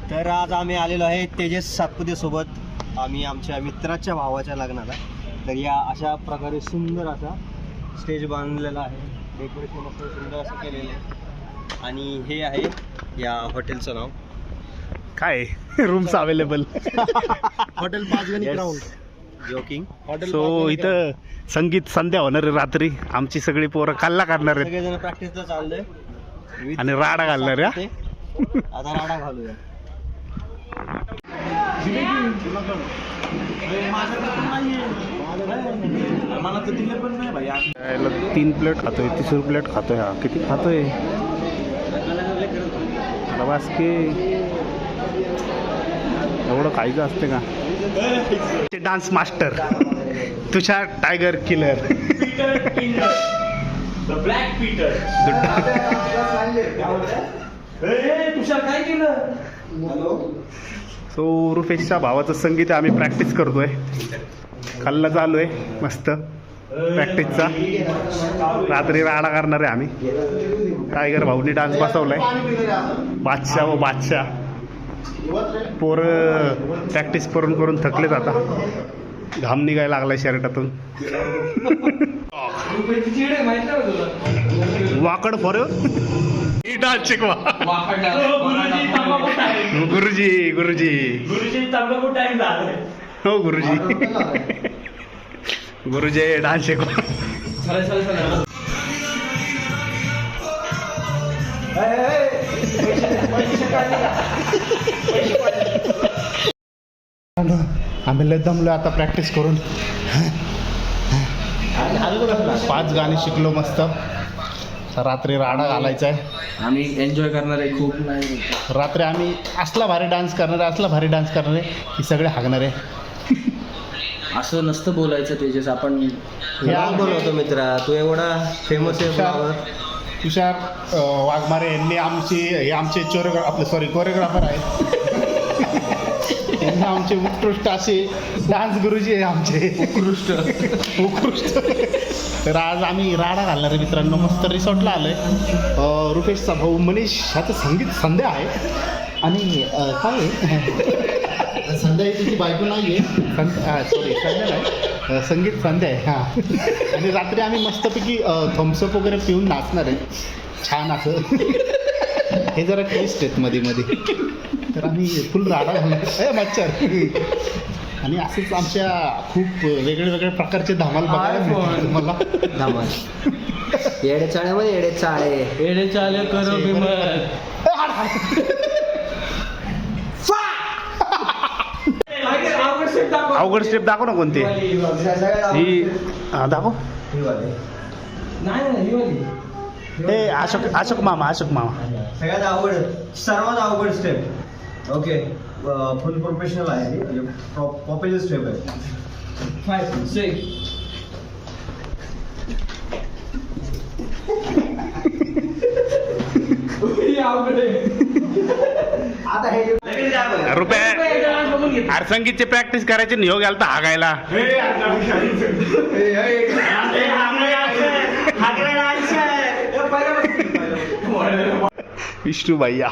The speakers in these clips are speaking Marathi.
तर आज आम्ही आलेलो आहे तेजस सातपुते सोबत. आम्ही आमच्या मित्राच्या भावाच्या लग्नाला. तर या अशा प्रकारे सुंदर असा स्टेज बांधलेला आहे. डेकोरेशन असं सुंदर असं केलेलं आहे. आणि हे आहे या हॉटेलचं नाव काय rooms available hotel Panchgani ground. Joking hotel. So इथं संगीत संध्या होणार आहे रात्री. आमची सगळी पोरं कल्ला करणार आहेत सगळेजण प्रॅक्टिसला चाललंय आणि राडा घालणार आहे. आता राडा घालूया. मला तर दिलं पण नाही भाई. 3 प्लेट खातोय, 30 प्लेट खातोय. हा किती खातोय बस की एवढं खायचं असते का? Dance master Tushar tiger killer. Black Peter. Tushar काय केलं? सो रुपेशच्या भावाचं संगीत आम्ही प्रॅक्टिस करतोय. खाल्ला चालू आहे मस्त प्रॅक्टिसचा. रात्री राडा करणार आहे आम्ही. टायगर भाऊनी डान्स बसवलाय. बादशाह व बादशाह. पोरं प्रॅक्टिस करून करून थकलेत आता. घाम निघायला लागलाय शर्टातून. वाकड फॉर डान्स शिकवा. गुरुजी गुरुजी हो गुरुजी. गुरुजी डान्स शिकवा. आम्ही लय दमलो आता प्रॅक्टिस करून. 5 गाणी शिकलो मस्त. रात्री राडा घालायचा आहे. आम्ही एन्जॉय करणार आहे खूप. रात्री आम्ही असला भारी डान्स करणार आहे, असला भारी डान्स करणार आहे की सगळे हागणार आहे. असं नसतं बोलायचं तेजस. आपण बोलवतो मित्रा. तू एवढा फेमस आहे. तुषार वाघमारे यांनी आमचे कोरिओग्राफर आहेत. त्यांनी आमचे उत्कृष्ट असे डान्स गुरुजी आहे आमचे. उत्कृष्ट. तर आज आम्ही राडा घालणार आहे मित्रांनो. मस्त रिसॉर्टला आलोय. रुपेशचा भाऊ मनीष ह्याचं संगीत संध्या आहे. आणि काय संध्या ही तिची बायको नाही आहे. सॉरी संध्या नाही, संगीत संध्या आहे. हां. आणि रात्री आम्ही मस्तपैकी थम्सअप वगैरे पिऊन नाचणार आहे छान असं. हे जरा टेस्ट आहेत मध्ये मध्ये. तर आम्ही फुल राडा घालणार मच्छर. आणि असेच आमच्या खूप वेगळे वेगळे प्रकारचे धमाल बघायला मला. धमाल येडे चाळ्यामध्ये येडे चाळे करो अवघड स्टेप दाखव ना कोणती ही. दाखव. हे अशोक मामा सर्वात अवघड स्टेप. ओके फुल प्रोफेशनल आहे. पॉप्युलर स्टेप आहे. 5 6 रुपये संगीतची प्रॅक्टिस करायची नाही हो. गेला तर हागायला. विष्णू भैया,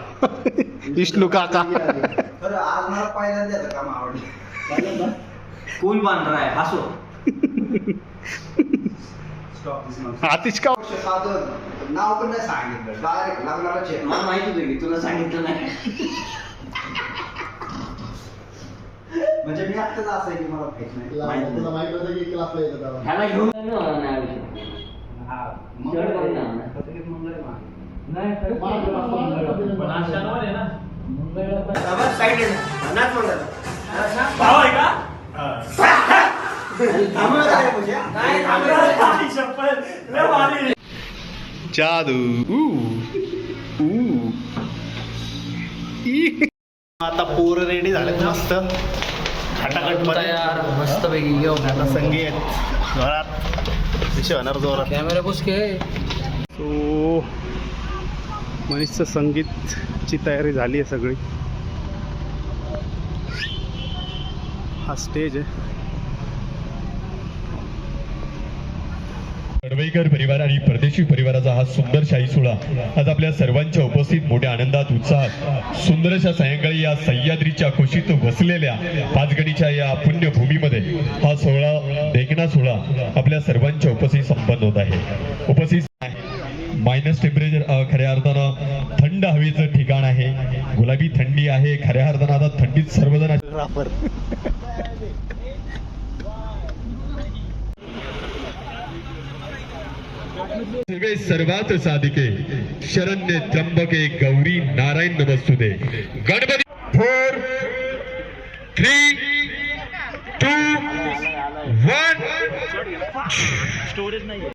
विष्णू काका. आज मला पहिल्यांदा काम आवडलं. कूल बांध रहा है. हसो. आतिश का नाव पण नाही सांगितलं. डायरेक्ट लग्नाला मला माहिती होतं की तुला सांगितलं नाही. म्हणजे मी आत्ताच असं आहे की मला माहिती होतं की क्लासला येतं. ह्याला घेऊन जादू. आता पोरं रेडी झालेत मस्त खटाखट तयार मस्त पैकी घेऊन. आता संगीत जोरात विषय होणार जोरात. कॅमेरा पुसके. सो मनीषचं संगीतची तयारी झाली आहे सगळी. हा स्टेज आहे. कडवईकर परिवार आणि परदेशी परिवाराचा हा सुंदर शाही सोहळा आज आपल्या सर्वांच्या उपस्थित मोठ्या आनंदात उत्साहात सुंदरशा सायंकाळी या सह्याद्रीच्या कुशीत वसलेल्या पाचगणीच्या या पुण्यभूमीमध्ये हा सोहळा देखणा सोहळा आपल्या सर्वांच्या उपस्थित संपन्न होत आहे. उपस्थित मायनस टेम्परेचर खऱ्या अर्थानं थंड हवेचं ठिकाण आहे. गुलाबी थंडी आहे. खऱ्या अर्थानं आता थंडीत सर्वजण सर्वे सर्वात साधिके शरण्य त्र्यंबके गौरी नारायण नमस्तुते. गणपती 4 3 2 1 स्टोरेज नाही.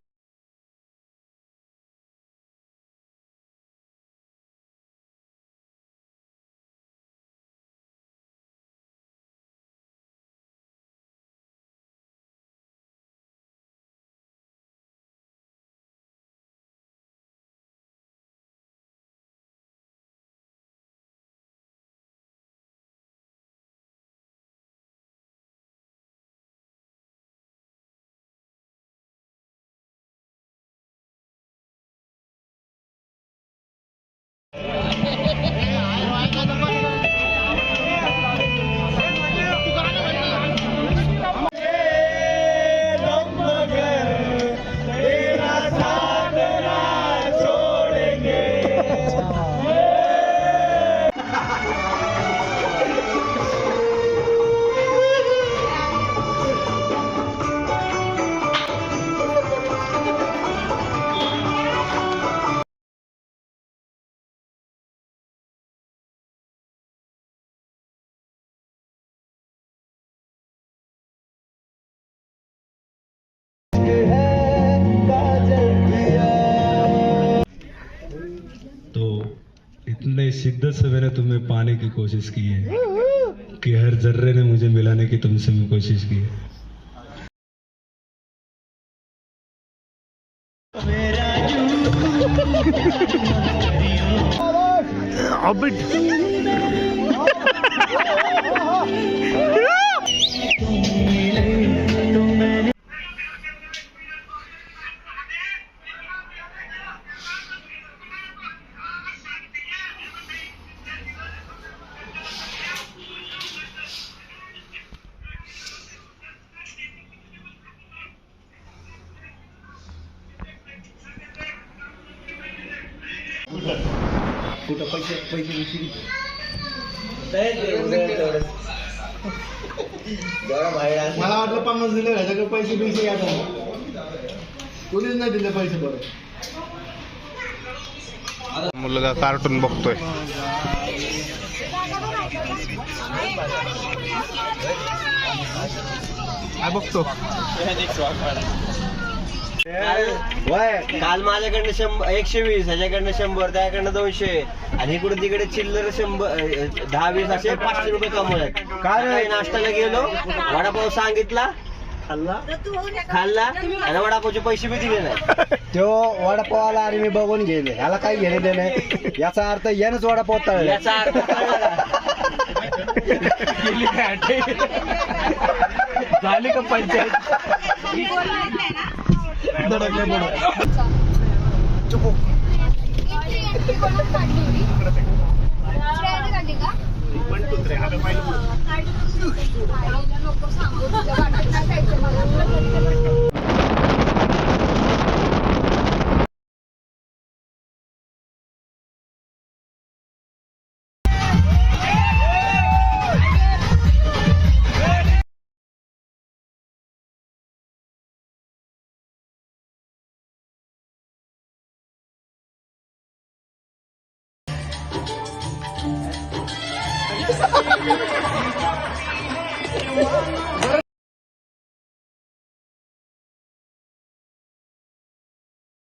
इतने शिद्दत से मैंने तुम्हें पाने की कोशिश की है कि हर जर्रे ने मुझे मिलाने की तुमसे भी कोशिश की है. कुठं पैसे मला वाटलं 50 दिले ह्याच्याकडे पैसे यायचा कोणीच नाही दिले पैसे परत. मुलगा कार्टून बघतोय. काय बघतो? काल माझ्याकडनं 120, ह्याच्याकडनं 100, त्याकडनं 200 आणि इकडे तिकडे चिल्लर 10-20 असे 500 रुपये कमवले. काय नाश्त्याला गेलो, वडापाव सांगितला, खाल्ला आणि वडापावचे पैसे बी दिले नाही. तो वडापाव आला आणि मी बघून गेले, ह्याला काही घेणे देणे. याचा अर्थ यानंच वडापाव तळला. याचा अर्थ झाली का पंचायत?